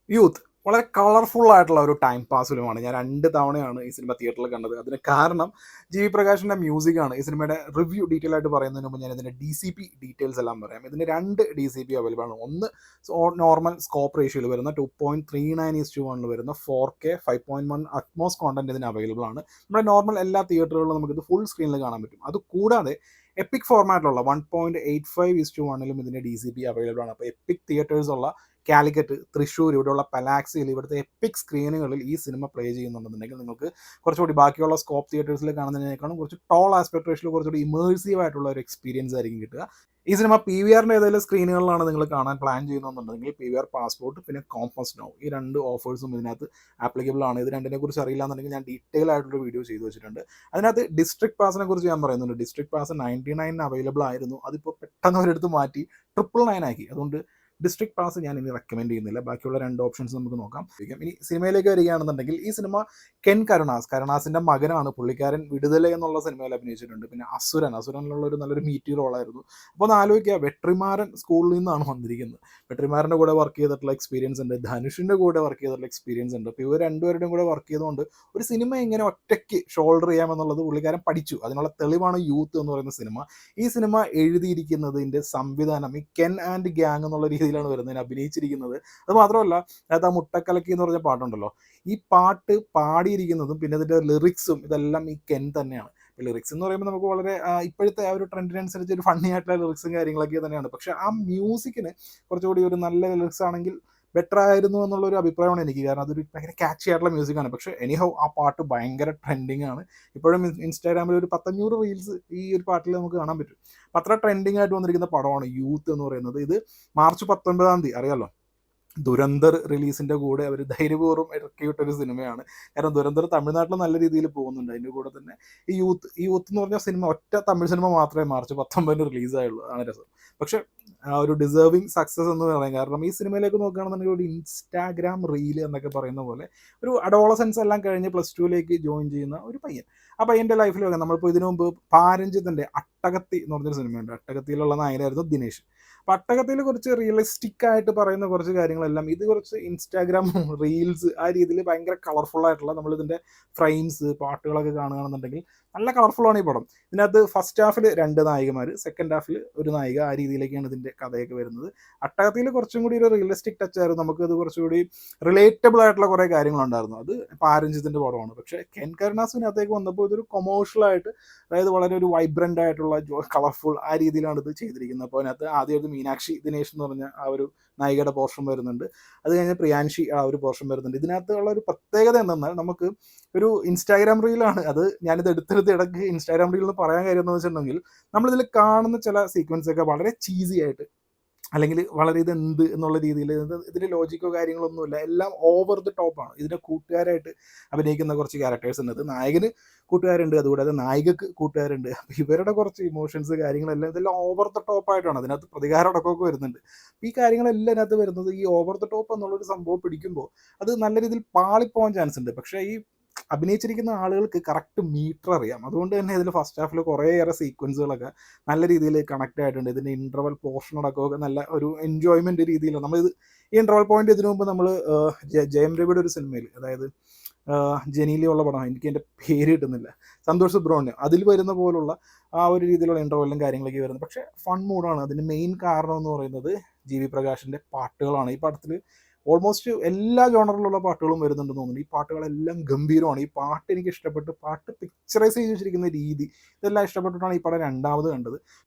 Youth വളരെ colourful ആയിട്ടുള്ള ഒരു ടൈം പാസ് ഫിലിമാണ്. ഞാൻ 2 തവണയാണ് ഈ സിനിമ തിയേറ്ററിൽ കണ്ടത്. അതിന് കാരണം ജി.വി. പ്രകാശിന്റെ മ്യൂസിക്കാണ്. ഈ സിനിമയുടെ റിവ്യൂ ഡീറ്റെയിൽ ആയിട്ട് പറയുന്നതിന് മുമ്പ് ഞാൻ ഇതിന്റെ DCP ഡീറ്റെയിൽസ് എല്ലാം പറയാം. ഇതിന് 2 DCP അവൈലബിൾ ആണ്. ഒന്ന് നോർമൽ സ്കോപ്പ് റേഷ്യോയിൽ വരുന്ന 2.39:1 വരുന്ന 4K 5.1 അറ്റ്മോസ് കോണ്ടന്റ് ഇതിന് അവൈലബിൾ ആണ്. നമ്മുടെ നോർമൽ എല്ലാ തിയേറ്ററുകളിലും നമുക്കിത് ഫുൾ സ്ക്രീനിൽ കാണാൻ പറ്റും. അതുകൂടാതെ എപ്പിക് ഫോർമാറ്റിലുള്ള 1.85:1 ഇതിന്റെ DCP അവൈലബിൾ ആണ്. അപ്പോൾ എപ്പിക് തിയേറ്റേഴ്സ് ഉള്ള കാലിക്കറ്റ്, തൃശ്ശൂർ, ഇവിടെയുള്ള പലാക്സിൽ ഇവിടുത്തെ എപ്പിക് സ്ക്രീനുകളിൽ ഈ സിനിമ പ്ലേ ചെയ്യുന്നുണ്ടെന്നുണ്ടെങ്കിൽ നിങ്ങൾക്ക് കുറച്ചുകൂടി ബാക്കിയുള്ള സ്കോപ്പ് തിയേറ്റേഴ്സിൽ കാണുന്നതിനേക്കാളും കുറച്ച് ടോൾ ആസ്പെക്ട് റേഷ്യോയിൽ കുറച്ചുകൂടി ഇമേഴ്സീവ് ആയിട്ടുള്ള ഒരു എക്സ്പീരിയൻസ് ആയിരിക്കും കിട്ടുക. ഈ സിനിമ PVRന്റെ ഏതെങ്കിലും സ്ക്രീനുകളിലാണ് നിങ്ങൾ കാണാൻ പ്ലാൻ ചെയ്യുന്നുണ്ടെങ്കിൽ PVR പാസ്പോർട്ട് പിന്നെ കോമ്പസ് നൗ ഈ 2 ഓഫേഴ്സും ഇതിനകത്ത് ആപ്ലിക്കബിൾ ആണ്. ഇത് രണ്ടിനെ കുറിച്ച് അറിയില്ല എന്നുണ്ടെങ്കിൽ ഞാൻ ഡീറ്റെയിൽ ആയിട്ടുള്ള വീഡിയോ ചെയ്തു വെച്ചിട്ടുണ്ട്. അതിനകത്ത് ഡിസ്ട്രിക്ട് പാസിനെ കുറിച്ച് ഞാൻ പറയുന്നുണ്ട്. ഡിസ്ട്രിക്ട് പാസ് 99 അവൈലബിൾ ആയിരുന്നു. അതിപ്പോൾ പെട്ടെന്ന് അവരെടുത്ത് മാറ്റി 999 ആക്കി. അതുകൊണ്ട് ഡിസ്ട്രിക്ട് പാസ് ഞാൻ ഇനി റെക്കമെൻഡ് ചെയ്യുന്നില്ല. ബാക്കിയുള്ള 2 ഓപ്ഷൻസ് നമുക്ക് നോക്കാം. ഇനി സിനിമയിലേക്ക് വരികയാണെന്നുണ്ടെങ്കിൽ ഈ സിനിമ കെൻ കരുണാസിന്റെ മകനാണ്. പുള്ളിക്കാരൻ വിടുതല എന്നുള്ള സിനിമയിൽ അഭിനയിച്ചിട്ടുണ്ട്. പിന്നെ അസുരനിലുള്ള ഒരു നല്ലൊരു മീറ്റി റോളായിരുന്നു. അപ്പോൾ ഒന്ന് ആലോചിക്കുക, വെട്രിമാരൻ സ്കൂളിൽ നിന്നാണ് വന്നിരിക്കുന്നത്. വെട്രിമാരൻ്റെ കൂടെ വർക്ക് ചെയ്തിട്ടുള്ള എക്സ്പീരിയൻസ് ഉണ്ട്, ധനുഷിൻ്റെ കൂടെ വർക്ക് ചെയ്തിട്ടുള്ള എക്സ്പീരിയൻസ് ഉണ്ട്. അപ്പോൾ ഇവർ രണ്ടുപേരുടെയും കൂടെ വർക്ക് ചെയ്തുകൊണ്ട് ഒരു സിനിമ എങ്ങനെ ഒറ്റയ്ക്ക് ഷോൾഡർ ചെയ്യാമെന്നുള്ളത് പുള്ളിക്കാരൻ പഠിച്ചു. അതിനുള്ള തെളിവാണ് യൂത്ത് എന്ന് പറയുന്ന സിനിമ. ഈ സിനിമ എഴുതിയിരിക്കുന്നതിൻ്റെ സംവിധാനം ഈ കെൻ ആൻഡ് ഗ്യാങ് എന്നുള്ള രീതിയിലാണ് വരുന്നത്, അഭിനയിച്ചിരിക്കുന്നത്. അത് മാത്രമല്ല, അതിനകത്ത് ആ മുട്ടക്കലക്കി എന്ന് പറഞ്ഞ പാട്ടുണ്ടല്ലോ, ഈ പാട്ട് പാടിയിരിക്കുന്നതും പിന്നെ അതിൻ്റെ ലിറിക്സും ഇതെല്ലാം ഈ കെൻ തന്നെയാണ്. ലിറിക്സ് എന്ന് പറയുമ്പോൾ നമുക്ക് വളരെ ഇപ്പോഴത്തെ ആ ഒരു ട്രെൻഡിനനുസരിച്ച് ഒരു ഫണ്ണി ആയിട്ടുള്ള ലിറിക്സും കാര്യങ്ങളൊക്കെ തന്നെയാണ്. പക്ഷെ ആ മ്യൂസിക്കിന് കുറച്ചുകൂടി ഒരു നല്ല ലിറിക്സ് ആണെങ്കിൽ ബെറ്റർ ആയിരുന്നു എന്നുള്ളൊരു അഭിപ്രായമാണ് എനിക്ക്. കാരണം അതൊരു ഭയങ്കര ക്യാച്ചി ആയിട്ടുള്ള മ്യൂസിക്കാണ്. പക്ഷേ എനിഹൗ ആ പാട്ട് ഭയങ്കര ട്രെൻഡിങ് ആണ്. ഇപ്പോഴും ഇൻസ്റ്റാഗ്രാമിൽ ഒരു 500 റീൽസ് ഈ ഒരു പാട്ടിൽ നമുക്ക് കാണാൻ പറ്റും. അപ്പം അത്ര ട്രെൻഡിങ് ആയിട്ട് വന്നിരിക്കുന്ന പടമാണ് യൂത്ത് എന്ന് പറയുന്നത്. ഇത് മാർച്ച് 19 അറിയാലോ, ദുരന്തർ റിലീസിൻ്റെ കൂടെ അവർ ധൈര്യപൂർവ്വം ഇറക്കിയിട്ടൊരു സിനിമയാണ്. കാരണം ദുരന്തർ തമിഴ്നാട്ടിൽ നല്ല രീതിയിൽ പോകുന്നുണ്ട്. അതിൻ്റെ കൂടെ തന്നെ ഈ യൂത്ത് എന്ന് പറഞ്ഞ സിനിമ ഒറ്റ തമിഴ് സിനിമ മാത്രമേ മാർച്ച് 19 റിലീസായുള്ളൂ. ആണ് രസം. പക്ഷേ ആ ഒരു ഡിസേർവിങ് സക്സസ് എന്ന് പറയാം. കാരണം ഈ സിനിമയിലേക്ക് നോക്കുകയാണെന്നുണ്ടെങ്കിൽ ഒരു ഇൻസ്റ്റാഗ്രാം റീൽ എന്നൊക്കെ പറയുന്ന പോലെ ഒരു അഡോളസൻസ് എല്ലാം കഴിഞ്ഞ് +2 ജോയിൻ ചെയ്യുന്ന ഒരു പയ്യൻ. ആ പയ്യൻ്റെ ലൈഫിൽ നമ്മളിപ്പോൾ ഇതിനു മുമ്പ് പാരഞ്ജിത്തിൻ്റെ അട്ടകത്തി എന്ന് പറഞ്ഞൊരു സിനിമയുണ്ട്. അട്ടകത്തിയിലുള്ള നായകനായിരുന്നു ദിനേശ്. അപ്പം അട്ടകത്തിൽ കുറച്ച് റിയലിസ്റ്റിക് ആയിട്ട് പറയുന്ന കുറച്ച് കാര്യങ്ങളെല്ലാം ഇത് കുറച്ച് ഇൻസ്റ്റാഗ്രാം റീൽസ് ആ രീതിയിൽ ഭയങ്കര കളർഫുൾ ആയിട്ടുള്ള നമ്മളിതിൻ്റെ ഫ്രെയിംസ് പാട്ടുകളൊക്കെ കാണുകയാണെന്നുണ്ടെങ്കിൽ നല്ല കളർഫുള്ളാണ് ഈ പടം. ഇതിനകത്ത് ഫസ്റ്റ് ഹാഫിൽ 2 നായികമാർ, സെക്കൻഡ് ഹാഫിൽ ഒരു നായിക, ആ രീതിയിലേക്കാണ് ഇതിൻ്റെ കഥയൊക്കെ വരുന്നത്. അട്ടകത്തിൽ കുറച്ചും കൂടി ഒരു റിയലിസ്റ്റിക് ടച്ച് ആയിരുന്നു. നമുക്കത് കുറച്ചുകൂടി റിലേറ്റബിൾ ആയിട്ടുള്ള കുറേ കാര്യങ്ങളുണ്ടായിരുന്നു. അത് പാരഞ്ജിത്തിൻ്റെ പടമാണ്. പക്ഷേ കെൻ കരുണാസിനകത്തേക്ക് വന്നപ്പോൾ ഇതൊരു കൊമേഴ്ഷ്യലായിട്ട്, അതായത് വളരെ ഒരു വൈബ്രൻ്റ് ആയിട്ടുള്ള കളർഫുൾ ആ രീതിയിലാണ് ഇത് ചെയ്തിരിക്കുന്നത്. അപ്പോൾ അതിനകത്ത് ആദ്യം മീനാക്ഷി ദിനേശ് എന്ന് പറഞ്ഞ ആ ഒരു നായികയുടെ പോർഷൻ വരുന്നുണ്ട്. അത് കഴിഞ്ഞ് പ്രിയാൻഷി ആ ഒരു പോർഷൻ വരുന്നുണ്ട്. ഇതിനകത്തുള്ള ഒരു പ്രത്യേകത എന്തെന്നാൽ നമുക്ക് ഒരു ഇൻസ്റ്റാഗ്രാം റീലാണ്. അത് ഞാനിത് എടുത്തെടുത്ത് ഇടയ്ക്ക് ഇൻസ്റ്റാഗ്രാം റീൽ എന്ന് പറയാൻ കാര്യം എന്ന് വെച്ചിട്ടുണ്ടെങ്കിൽ നമ്മളിതിൽ കാണുന്ന ചില സീക്വൻസ് ഒക്കെ വളരെ ചീസി ആയിട്ട്, അല്ലെങ്കിൽ വളരെ ഇതെന്ത് എന്നുള്ള രീതിയിൽ ഇതിൻ്റെ ലോജിക്കോ കാര്യങ്ങളൊന്നുമില്ല. എല്ലാം ഓവർ ദ ടോപ്പാണ്. ഇതിൻ്റെ കൂട്ടുകാരായിട്ട് അഭിനയിക്കുന്ന കുറച്ച് ക്യാരക്ടേഴ്സ് ഉണ്ട്. അത് നായകന് കൂട്ടുകാരുണ്ട്, അതുകൂടാതെ നായികക്ക് കൂട്ടുകാരുണ്ട്. അപ്പോൾ ഇവരുടെ കുറച്ച് ഇമോഷൻസ് കാര്യങ്ങളെല്ലാം ഇതെല്ലാം ഓവർ ദ ടോപ്പായിട്ടാണ്. അതിനകത്ത് പ്രതികാര അടക്കമൊക്കെ വരുന്നുണ്ട്. അപ്പോൾ ഈ കാര്യങ്ങളെല്ലാം ഇതിനകത്ത് വരുന്നത് ഈ ഓവർ ദ ടോപ്പ് എന്നുള്ളൊരു സംഭവം പിടിക്കുമ്പോൾ അത് നല്ല രീതിയിൽ പാളിപ്പോകാൻ ചാൻസ് ഉണ്ട്. പക്ഷേ ഈ അഭിനയിച്ചിരിക്കുന്ന ആളുകൾക്ക് കറക്റ്റ് മീറ്റർ അറിയാം. അതുകൊണ്ട് തന്നെ ഇതിൽ ഫസ്റ്റ് ഹാഫിൽ കുറേയേറെ സീക്വൻസുകളൊക്കെ നല്ല രീതിയിൽ കണക്റ്റ് ആയിട്ടുണ്ട്. ഇതിൻ്റെ ഇൻ്റർവൽ പോർഷൻ അടക്കമൊക്കെ നല്ല ഒരു എൻജോയ്മെൻറ്റ് രീതിയിലാണ്. നമ്മളിത് ഈ ഇൻ്റർവൽ പോയിന്റ് ഇതിനു മുമ്പ് നമ്മൾ ജയം രവിയുടെ ഒരു സിനിമയിൽ, അതായത് ജനീലിയുള്ള പടമാണ്, എനിക്ക് എൻ്റെ പേര് കിട്ടുന്നില്ല, സന്തോഷ് സുബ്രഹ്മണ്യം, അതിൽ വരുന്ന പോലുള്ള ആ ഒരു രീതിയിലുള്ള ഇൻ്റർവെല്ലും കാര്യങ്ങളൊക്കെ വരുന്നത്. പക്ഷേ ഫൺ മൂഡാണ്. അതിൻ്റെ മെയിൻ കാരണം എന്ന് പറയുന്നത് ജി.വി. പ്രകാശിൻ്റെ പാട്ടുകളാണ്. ഈ പടത്തിൽ ഓൾമോസ്റ്റ് എല്ലാ ജോണറിലുള്ള പാട്ടുകളും വരുന്നുണ്ടെന്ന് തോന്നുന്നു. ഈ പാട്ടുകളെല്ലാം ഗംഭീരമാണ്. ഈ പാട്ട് എനിക്ക് ഇഷ്ടപ്പെട്ടു. പാട്ട് പിക്ചറൈസ് ചെയ്ത് വെച്ചിരിക്കുന്ന രീതി ഇതെല്ലാം ഇഷ്ടപ്പെട്ടിട്ടാണ് ഈ പടം രണ്ടാമത് കണ്ടത്.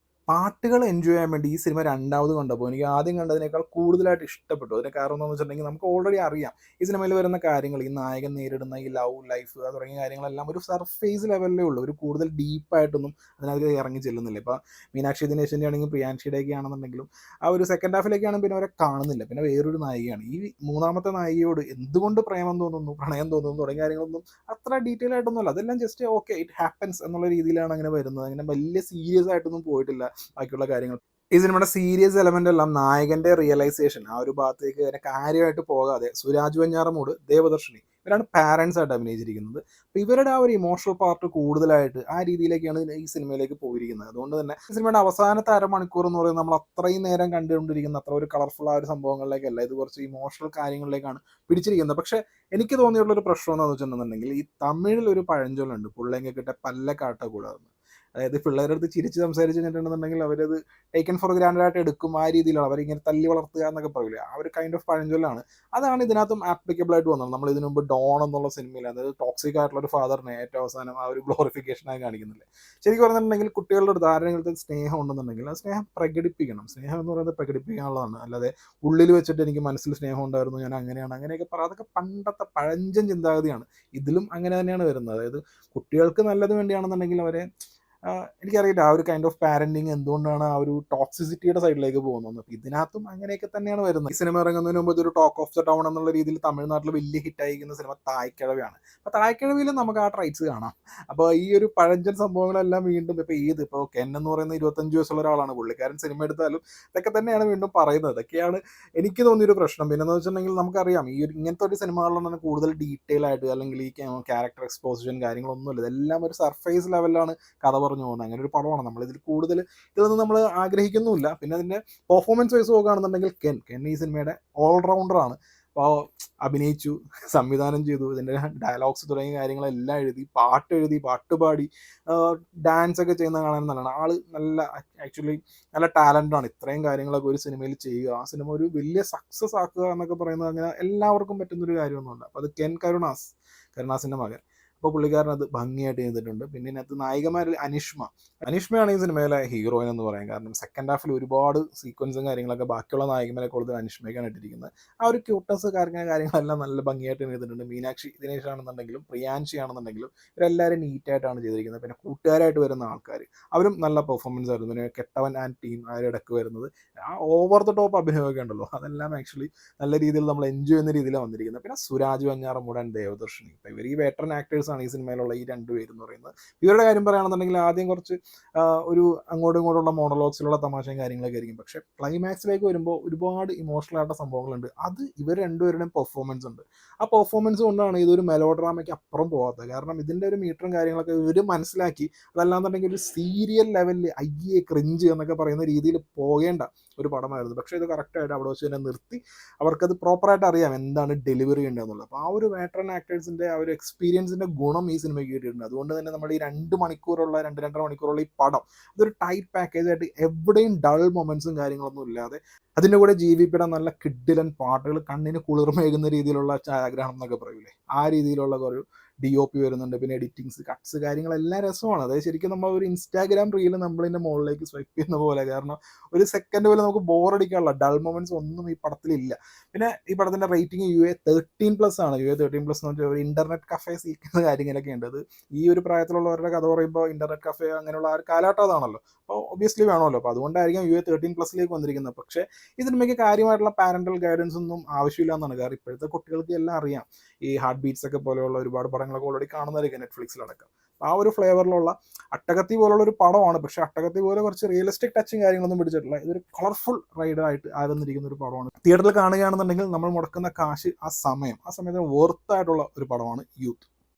പാട്ടുകൾ എൻജോയ് ചെയ്യാൻ വേണ്ടി ഈ സിനിമ രണ്ടാമത് കണ്ടപ്പോൾ എനിക്ക് ആദ്യം കണ്ടതിനേക്കാൾ കൂടുതലായിട്ട് ഇഷ്ടപ്പെട്ടു. അതിന് കാരണം എന്താണെന്ന് വെച്ചിട്ടുണ്ടെങ്കിൽ നമുക്ക് ഓൾറെഡി അറിയാം ഈ സിനിമയിൽ വരുന്ന കാര്യങ്ങൾ, ഈ നായകൻ നേരിടുന്ന ഈ ലവ് ലൈഫ് തുടങ്ങിയ കാര്യങ്ങളെല്ലാം ഒരു സർഫേസ് ലെവലിലേ ഉള്ളൂ. ഒരു കൂടുതൽ ഡീപ്പായിട്ടൊന്നും അതിനകത്ത് ഇറങ്ങി ചെല്ലുന്നില്ല. ഇപ്പോൾ മീനാക്ഷി ദിനേശിൻ്റെ ആണെങ്കിലും പ്രിയാൻഷിയുടെയൊക്കെ ആണെന്നുണ്ടെങ്കിലും ആ ഒരു സെക്കൻഡ് ഹാഫിലേക്കാണ് പിന്നെ അവരെ കാണുന്നില്ല. പിന്നെ വേറൊരു നായികയാണ്. ഈ മൂന്നാമത്തെ നായികയോട് എന്തുകൊണ്ട് പ്രേമം തോന്നുന്നു, പ്രണയം തോന്നുന്നു തുടങ്ങിയ കാര്യങ്ങളൊന്നും അത്ര ഡീറ്റെയിൽ ആയിട്ടൊന്നുമല്ല. അതെല്ലാം ജസ്റ്റ് ഓക്കെ ഇറ്റ് ഹാപ്പൻസ് എന്നുള്ള രീതിയിലാണ് അങ്ങനെ വരുന്നത്. അങ്ങനെ വലിയ സീരിയസ് ആയിട്ടൊന്നും പോയിട്ടില്ല ബാക്കിയുള്ള കാര്യങ്ങൾ. ഈ സിനിമയുടെ സീരിയസ് എലമെന്റ് എല്ലാം നായകന്റെ റിയലൈസേഷൻ ആ ഒരു ഭാഗത്തേക്ക് തന്നെ കാര്യമായിട്ട് പോകാതെ സുരാജ് വെഞ്ഞാറമൂട്, ദേവദർശിനി ഇവരാണ് പാരൻസ് ആയിട്ട് അഭിനയിച്ചിരിക്കുന്നത്. അപ്പോൾ ഇവരുടെ ആ ഒരു ഇമോഷണൽ പാർട്ട് കൂടുതലായിട്ട് ആ രീതിയിലേക്കാണ് ഈ സിനിമയിലേക്ക് പോയിരിക്കുന്നത്. അതുകൊണ്ട് തന്നെ ഈ സിനിമയുടെ അവസാനത്തെ അരമണിക്കൂർ എന്ന് പറയുന്നത് നമ്മൾ അത്രയും നേരം കണ്ടുകൊണ്ടിരിക്കുന്ന അത്ര ഒരു കളർഫുൾ ആ ഒരു സംഭവങ്ങളിലേക്കല്ല, ഇത് കുറച്ച് ഇമോഷണൽ കാര്യങ്ങളിലേക്കാണ് പിടിച്ചിരിക്കുന്നത്. പക്ഷേ എനിക്ക് തോന്നിയിട്ടുള്ളൊരു പ്രശ്നം എന്താണെന്ന് വെച്ചിട്ടുണ്ടെന്നുണ്ടെങ്കിൽ ഈ തമിഴിൽ ഒരു പഴഞ്ചൊല്ലുണ്ട്, പുള്ളേങ്ങ കിട്ട പല്ല കാട്ട കൂടാതെ. അതായത് പിള്ളേരുടെ അടുത്ത് ചിരിച്ച് സംസാരിച്ച് കഴിഞ്ഞിട്ടുണ്ടെന്നുണ്ടെങ്കിൽ അവരത് ടേക്കൻ ഫോർ ഗ്രാൻഡ് ആയിട്ട് എടുക്കും. ആ രീതിയിലാണ് അവരിങ്ങനെ തല്ലി വളർത്തുക എന്നൊക്കെ പറയില്ലേ, ആ ഒരു കൈൻഡ് ഓഫ് പഴഞ്ചൊല്ലാണ്. അതാണ് ഇതിനകത്തും ആപ്ലിക്കബിൾ ആയിട്ട് വന്നത്. നമ്മൾ ഇതിനു മുമ്പ് ഡോൺ എന്നുള്ള സിനിമയിൽ, അതായത് ടോക്സിക് ആയിട്ടുള്ള ഒരു ഫാദറിനെ ഏറ്റവും അവസാനം ആ ഒരു ഗ്ലോറിഫിക്കേഷനായി കാണിക്കുന്നില്ലേ. ശരിക്കും പറഞ്ഞിട്ടുണ്ടെങ്കിൽ കുട്ടികളുടെ അടുത്ത് ആരെങ്കിലും സ്നേഹം ഉണ്ടെന്നുണ്ടെങ്കിൽ ആ സ്നേഹം പ്രകടിപ്പിക്കണം. സ്നേഹം എന്ന് പറയുന്നത് പ്രകടിപ്പിക്കാനുള്ളതാണ്, അല്ലാതെ ഉള്ളിൽ വെച്ചിട്ട് എനിക്ക് മനസ്സിൽ സ്നേഹം ഉണ്ടായിരുന്നു, ഞാൻ അങ്ങനെയാണ് അങ്ങനെയൊക്കെ പറയാം. അതൊക്കെ പണ്ടത്തെ പഴഞ്ചൻ ചിന്താഗതിയാണ്. ഇതിലും അങ്ങനെ തന്നെയാണ് വരുന്നത്. അതായത് കുട്ടികൾക്ക് നല്ലത് വേണ്ടിയാണെന്നുണ്ടെങ്കിൽ അവരെ എനിക്കറിയില്ല ആ ഒരു കൈൻഡ് ഓഫ് പാരന്റിങ് എന്തുകൊണ്ടാണ് ആ ഒരു ടോക്സിസിറ്റിയുടെ സൈഡിലേക്ക് പോകുന്നത്. അപ്പോൾ ഇതിനകത്തും അങ്ങനെയൊക്കെ തന്നെയാണ് വരുന്നത്. ഈ സിനിമ ഇറങ്ങുന്നതിന് മുമ്പ് ഇതൊരു ടോക്ക് ഓഫ് ദ ടൗൺ എന്നുള്ള രീതിയിൽ തമിഴ്നാട്ടിൽ വലിയ ഹിറ്റ് ആയിരിക്കുന്ന സിനിമ തായ്ക്കിഴവിയാണ്. അപ്പോൾ തായ്ക്കിഴവിയിൽ നമുക്ക് ആ ട്രൈറ്റ്സ് കാണാം. അപ്പോൾ ഈ ഒരു പഴഞ്ചൻ സംഭവങ്ങളെല്ലാം വീണ്ടും ഇപ്പോൾ കെൻ എന്ന് പറയുന്ന 25 വയസ്സുള്ള ഒരാളാണ്, പുള്ളിക്കാരൻ സിനിമ എടുത്താലും ഇതൊക്കെ തന്നെയാണ് വീണ്ടും പറയുന്നത്. ഇതൊക്കെയാണ് എനിക്ക് തോന്നിയൊരു പ്രശ്നം. പിന്നെന്ന് വെച്ചിട്ടുണ്ടെങ്കിൽ നമുക്കറിയാം ഈ ഒരു ഇങ്ങനത്തെ ഒരു സിനിമകളിലാണ് കൂടുതൽ ഡീറ്റെയിൽ ആയിട്ട്, അല്ലെങ്കിൽ ഈ ക്യാരക്ടർ എക്സ്പോസിഷൻ കാര്യങ്ങളൊന്നുമില്ല, ഇതെല്ലാം ഒരു സർഫേസ് ലെവലിലാണ് കഥ പറഞ്ഞു പോകുന്നത്. അങ്ങനെ ഒരു പടമാണ്. നമ്മളിതിൽ കൂടുതൽ ഇതൊന്നും നമ്മൾ ആഗ്രഹിക്കുന്നുമില്ല. പിന്നെ അതിൻ്റെ പെർഫോമൻസ് വൈസ് നോക്കുകയാണെന്നുണ്ടെങ്കിൽ കെൻ ഈ സിനിമയുടെ ഓൾറൗണ്ടറാണ്. അപ്പോൾ അഭിനയിച്ചു, സംവിധാനം ചെയ്തു, ഇതിൻ്റെ ഡയലോഗ്സ് തുടങ്ങിയ കാര്യങ്ങളെല്ലാം എഴുതി, പാട്ട് പാടി, ഡാൻസ് ഒക്കെ ചെയ്യുന്ന കാണാൻ നല്ലതാണ്. ആൾ ആക്ച്വലി നല്ല ടാലൻ്റാണ്. ഇത്രയും കാര്യങ്ങളൊക്കെ ഒരു സിനിമയിൽ ചെയ്യുക, ആ സിനിമ ഒരു വലിയ സക്സസ് ആക്കുക എന്നൊക്കെ പറയുന്നത് അങ്ങനെ എല്ലാവർക്കും പറ്റുന്നൊരു കാര്യമൊന്നുമല്ല. അപ്പോൾ അത് കരുണാസിൻ്റെ മകൻ. അപ്പോൾ പുള്ളിക്കാരൻ അത് ഭംഗിയായിട്ട് ചെയ്തിട്ടുണ്ട്. പിന്നെ ഇതിനകത്ത് നായികമാരിൽ അനിഷ്മയാണ് ഈ സിനിമയിലെ ഹീറോയിൻ എന്ന് പറയാം. കാരണം സെക്കൻഡ് ഹാഫിൽ ഒരുപാട് സീക്വൻസും കാര്യങ്ങളൊക്കെ ബാക്കിയുള്ള നായികമാരെ കൂടുതൽ അനിഷ്മയ്ക്കാണ് ഇട്ടിരിക്കുന്നത്. ആ ഒരു ക്യൂട്ട്നസ് കാര്യങ്ങളെല്ലാം നല്ല ഭംഗിയായിട്ട് ചെയ്തിട്ടുണ്ട്. മീനാക്ഷി ദിനേശ് ആണെന്നുണ്ടെങ്കിലും പ്രിയാൻഷി ആണെന്നുണ്ടെങ്കിലും ഇവരെല്ലാവരും നീറ്റായിട്ടാണ് ചെയ്തിരിക്കുന്നത്. പിന്നെ കൂട്ടുകാരായിട്ട് വരുന്ന ആൾക്കാർ അവരും നല്ല പെർഫോമൻസ് ആയിരുന്നു. പിന്നെ കെട്ടവൻ ആൻഡ് ടീം ആ ഇടയ്ക്ക് വരുന്നത് ആ ഓവർ ദ ടോപ്പ് അഭിനയമൊക്കെ ഉണ്ടല്ലോ, അതെല്ലാം ആക്ച്വലി നല്ല രീതിയിൽ നമ്മൾ എൻജോയ് ചെയ്യുന്ന രീതിയിലാണ് വന്നിരിക്കുന്നത്. പിന്നെ സുരാജ് വെഞ്ഞാറമൂട് ആൻഡ് ദേവദർശിനി, ഇപ്പോൾ ഇവർ ഈ വേട്ടറൻ ആക്ടേഴ്സ് ആണ് ഈ സിനിമയിലുള്ള ഈ രണ്ടുപേരെന്ന് പറയുന്നത്. ഇവരുടെ കാര്യം പറയുകയാണെന്നുണ്ടെങ്കിൽ ആദ്യം കുറച്ച് ഒരു അങ്ങോട്ടും ഇങ്ങോട്ടുള്ള മോണോലോഗ്സിലുള്ള തമാശയും കാര്യങ്ങളൊക്കെ ആയിരിക്കും. പക്ഷേ ക്ലൈമാക്സിലേക്ക് വരുമ്പോൾ ഒരുപാട് ഇമോഷണൽ ആയിട്ടുള്ള സംഭവങ്ങളുണ്ട്. അത് ഇവർ രണ്ടുപേരുടെയും പെർഫോമൻസ് ഉണ്ട്. ആ പെർഫോമൻസ് കൊണ്ടാണ് ഇതൊരു മെലോ ഡ്രാമയ്ക്ക് അപ്പുറം പോകാത്തത്. കാരണം ഇതിൻ്റെ ഒരു മീറ്ററും കാര്യങ്ങളൊക്കെ ഇവർ മനസ്സിലാക്കി, അതല്ലാന്നുണ്ടെങ്കിൽ ഒരു സീരിയൽ ലെവലിൽ ക്രിഞ്ച് എന്നൊക്കെ പറയുന്ന രീതിയിൽ പോകേണ്ട ഒരു പടമായിരുന്നു. പക്ഷേ ഇത് കറക്റ്റായിട്ട് അവിടെ വെച്ച് തന്നെ നിർത്തി. അവർക്കത് പ്രോപ്പറായിട്ട് അറിയാം എന്താണ് ഡെലിവറി ഉണ്ടെന്നുള്ളത്. അപ്പോൾ ആ ഒരു വേട്ടറൻ ആക്ടേഴ്സിൻ്റെ ആ ഒരു എക്സ്പീരിയൻസിൻ്റെ ഗുണം ഈ സിനിമയ്ക്ക് കിട്ടിയിട്ടുണ്ട്. അതുകൊണ്ട് തന്നെ നമ്മൾ ഈ 2 മണിക്കൂറുള്ള ഈ പടം ഇതൊരു ടൈറ്റ് പാക്കേജായിട്ട് എവിടെയും ഡൾ മൊമെന്റ്സും കാര്യങ്ങളൊന്നും ഇല്ലാതെ, അതിൻ്റെ കൂടെ ജീവിപ്പിയുടെ നല്ല കിഡിലൻ പാട്ടുകൾ, കണ്ണിന് കുളിർമയേകുന്ന രീതിയിലുള്ള ഛായാഗ്രഹണം എന്നൊക്കെ പറയൂലേ, ആ രീതിയിലുള്ള ഒരു DOP വരുന്നുണ്ട്. പിന്നെ എഡിറ്റിങ്സ്, കട്ട്സ് കാര്യങ്ങളെല്ലാം രസമാണ്. അതായത് ശരിക്കും നമ്മൾ ഒരു ഇൻസ്റ്റാഗ്രാം റീൽ നമ്മളിൻ്റെ മുകളിലേക്ക് സ്വൈപ്പ് ചെയ്യുന്ന പോലെ. കാരണം ഒരു സെക്കൻഡ് പോലും നമുക്ക് ബോറടിക്കാനുള്ള ഡൾ മൊമെന്റ്സ് ഒന്നും ഈ പടത്തിലില്ല. പിന്നെ ഈ പടത്തിൻ്റെ റേറ്റിംഗ് UA 13+ ആണ്. UA 13+ എന്ന് വെച്ചാൽ ഒരു ഇൻ്റർനെറ്റ് കഫേ സീക്കുന്ന കാര്യങ്ങളൊക്കെ ഉണ്ട്. അത് ഈ ഒരു പ്രായത്തിലുള്ളവരുടെ കഥ പറയുമ്പോൾ ഇൻ്റർനെറ്റ് കഫേ അങ്ങനെയുള്ള ആ ഒരു കാലഘട്ടം അതാണല്ലോ. അപ്പോൾ ഒബ്വിയസ്ലി വേണമല്ലോ. അപ്പോൾ അതുകൊണ്ടായിരിക്കും UA 13+ലേക്ക് വന്നിരിക്കുന്നത്. പക്ഷേ ഈ സിനിമയ്ക്ക് കാര്യമായിട്ടുള്ള പാരൻ്റൽ ഗൈഡൻസ് ഒന്നും ആവശ്യമില്ല എന്നാണ്. കാരണം ഇപ്പോഴത്തെ കുട്ടികൾക്ക് എല്ലാം അറിയാം. ഈ ഹാർട്ട് ബീറ്റ്സ് ഒക്കെ പോലെയുള്ള ഒരുപാട് പടങ്ങളൊക്കെ ഓൾറെഡി കാണുന്നതായിരിക്കും നെറ്റ്ഫ്ലിക്സിലടക്കം. ആ ഒരു ഫ്ലേവറിലുള്ള അട്ടകത്തി പോലുള്ള ഒരു പടമാണ്. പക്ഷേ അട്ടകത്തി പോലെ കുറച്ച് റിയലിസ്റ്റിക് ടച്ചും കാര്യങ്ങളൊന്നും പിടിച്ചിട്ടില്ല. ഇതൊരു കളർഫുൾ റൈഡായിട്ട് ആകുന്നിരിക്കുന്ന ഒരു പടമാണ്. തിയേറ്ററിൽ കാണുകയാണെന്നുണ്ടെങ്കിൽ നമ്മൾ മുടക്കുന്ന കാശ്, ആ സമയത്തിന് വർത്തായിട്ടുള്ള ഒരു പടമാണ് യൂത്ത്.